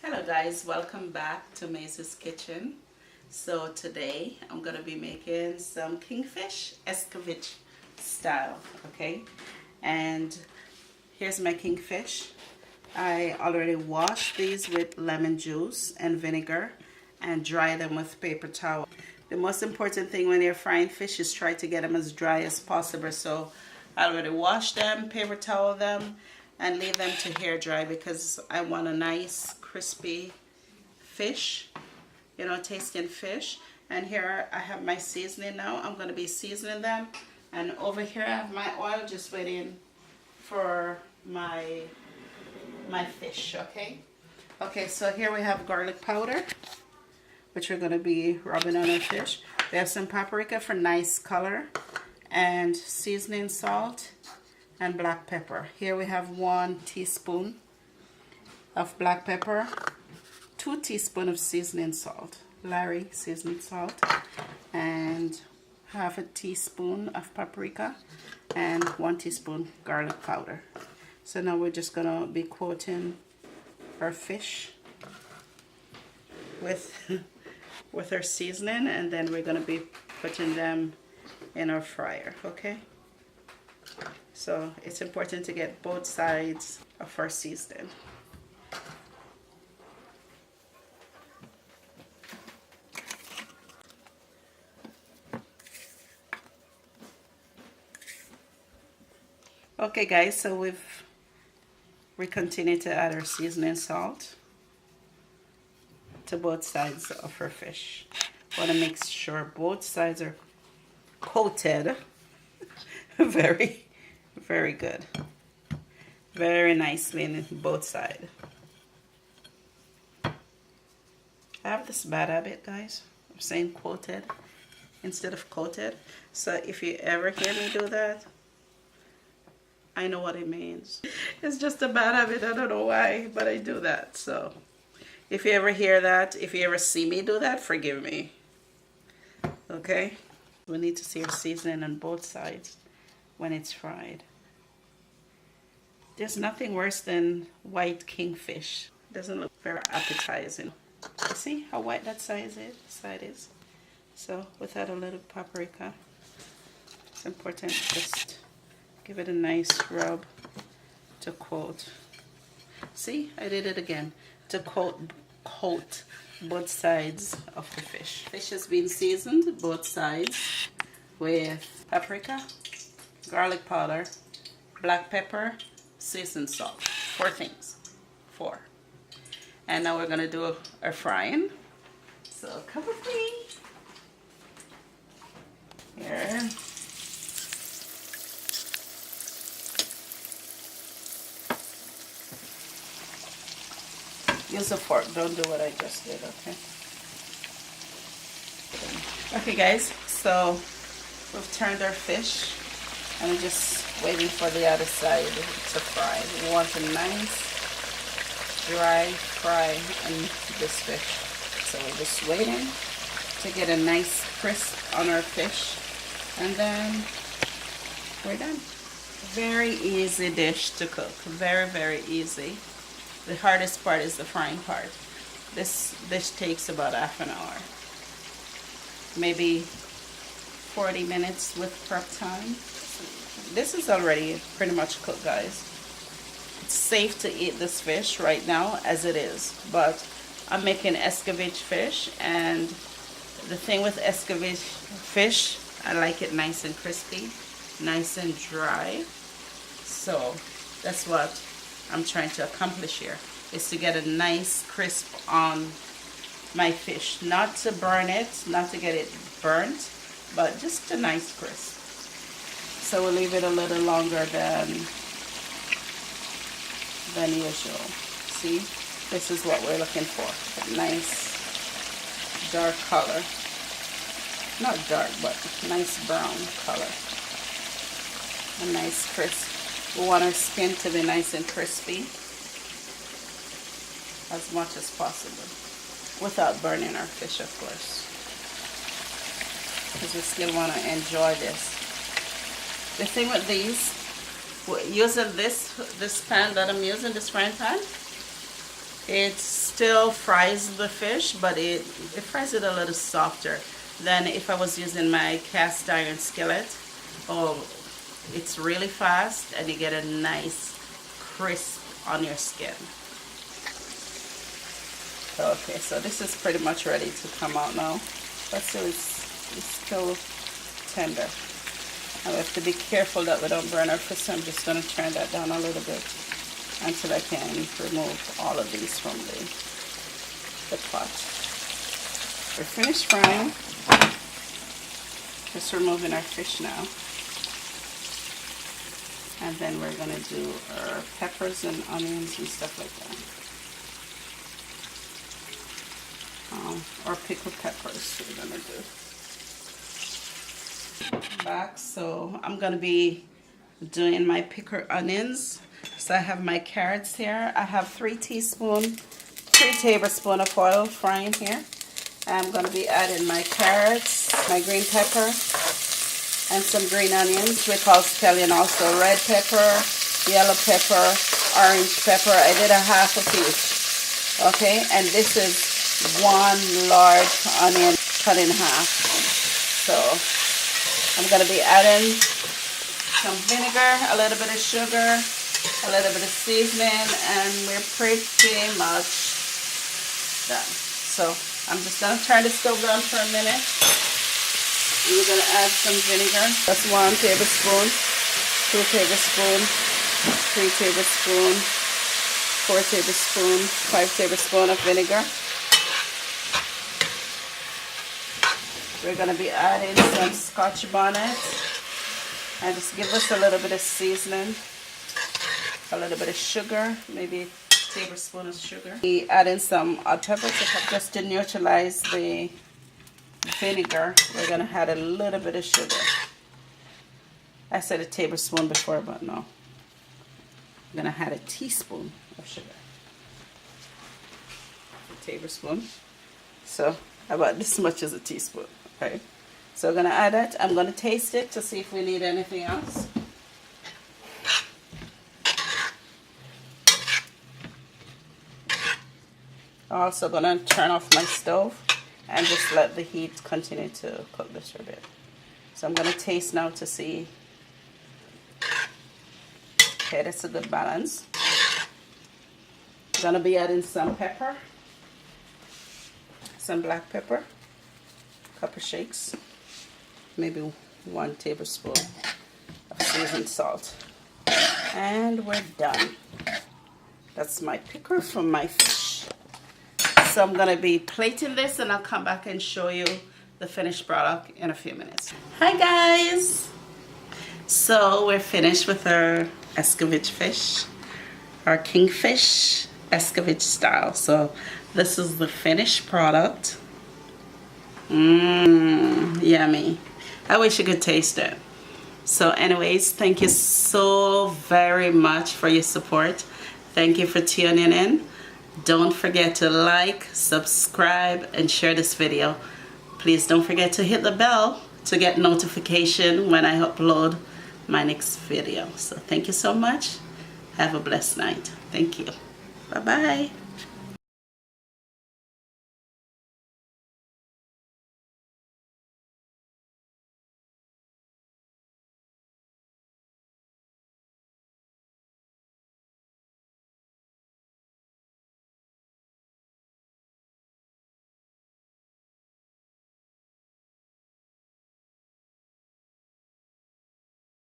Hello guys, welcome back to Mais's Kitchen. So today I'm going to be making some King Fish Escovitch style, okay? And here's my kingfish. I already washed these with lemon juice and vinegar and dry them with paper towel. The most important thing when you're frying fish is try to get them as dry as possible. So I already washed them, paper towel them, and leave them to hair dry because I want a nice crispy fish, you know, tasting fish. And here I have my seasoning now. I'm going to be seasoning them. And over here I have my oil just waiting for my fish, okay? Okay, so here we have garlic powder, which we're going to be rubbing on our fish. We have some paprika for nice color, and seasoning salt and black pepper. Here we have 1 teaspoon of black pepper, 2 teaspoons of seasoning salt, Lawry seasoning salt, and half a teaspoon of paprika, and 1 teaspoon garlic powder. So now we're just gonna be coating our fish with our seasoning, and then we're gonna be putting them in our fryer, okay? So it's important to get both sides of our seasoning. Okay guys, so we continue to add our seasoning salt to both sides of our fish. Want to make sure both sides are coated very good, very nicely in both sides. I have this bad habit, guys, of saying coated instead of coated. So if you ever hear me do that, I know what it means. It's just a bad habit. I don't know why, but I do that. So if you ever hear that, if you ever see me do that, forgive me. Okay? We need to see our seasoning on both sides when it's fried. There's nothing worse than white kingfish. It doesn't look very appetizing. You see how white that side is? So without a little paprika, it's important to just give it a nice rub to coat. See, I did it again. To coat both sides of the fish. Fish has been seasoned both sides with paprika, garlic powder, black pepper, seasoned salt. 4 things. 4. And now we're gonna do our frying. So come with me. Here. Use a fork, don't do what I just did, okay? Okay guys, so we've turned our fish and we're just waiting for the other side to fry. We want a nice dry fry on this fish. So we're just waiting to get a nice crisp on our fish, and then we're done. Very easy dish to cook, very easy. The hardest part is the frying part. This dish takes about half an hour, maybe 40 minutes with prep time. This is already pretty much cooked, guys. It's safe to eat this fish right now as it is, but I'm making Escovitch fish, and the thing with Escovitch fish, I like it nice and crispy, nice and dry. So that's what I'm trying to accomplish here, is to get a nice crisp on my fish. Not to burn it, not to get it burnt, but just a nice crisp. So we'll leave it a little longer than usual. See, this is what we're looking for. A nice dark color. Not dark, but nice brown color. A nice crisp. We want our skin to be nice and crispy as much as possible, without burning our fish, of course, because we still want to enjoy this. The thing with these, using this pan that I'm using, this frying pan, It still fries the fish, but it fries it a little softer than if I was using my cast iron skillet. Oh, it's really fast and you get a nice crisp on your skin. Okay, so this is pretty much ready to come out now. But still, it's still tender. And we have to be careful that we don't burn our fish, so I'm just going to turn that down a little bit until I can remove all of these from the pot. We're finished frying. Just removing our fish now. And then we're going to do our peppers and onions and stuff like that. Or pickled peppers we're going to do. Back, so I'm going to be doing my pickled onions. So I have my carrots here. I have 3 tablespoons of oil frying here. I'm going to be adding my carrots, my green pepper, and some green onions, we call scallion also, red pepper, yellow pepper, orange pepper. I did a half of each. Okay, and this is 1 large onion cut in half. So I'm going to be adding some vinegar, a little bit of sugar, a little bit of seasoning, and we're pretty much done. So I'm just going to turn the stove down for a minute. We're going to add some vinegar. That's 1 tablespoon, 2 tablespoons, 3 tablespoons, 4 tablespoons, 5 tablespoons of vinegar. We're going to be adding some scotch bonnet. And just give us a little bit of seasoning, a little bit of sugar, maybe a tablespoon of sugar. We add in some hot pepper just to neutralize the vinegar. We're going to add a little bit of sugar. I said a tablespoon before, but no. I'm going to add a teaspoon of sugar. A tablespoon. So about this much is a teaspoon. Okay. So we're going to add that. I'm going to taste it to see if we need anything else. Also going to turn off my stove and just let the heat continue to cook this for a bit. So I'm going to taste now to see. Okay, that's a good balance. I'm going to be adding some pepper, some black pepper, a couple shakes, maybe 1 tablespoon of seasoned salt. And we're done. That's my pickle from my fish. So I'm going to be plating this and I'll come back and show you the finished product in a few minutes. Hi guys! So we're finished with our Escovitch fish, our King Fish Escovitch style. So this is the finished product. Yummy. I wish you could taste it. So anyways, thank you so very much for your support. Thank you for tuning in. Don't forget to like, subscribe, and share this video. Please don't forget to hit the bell to get notification when I upload my next video. So thank you so much. Have a blessed night. Thank you. Bye-bye.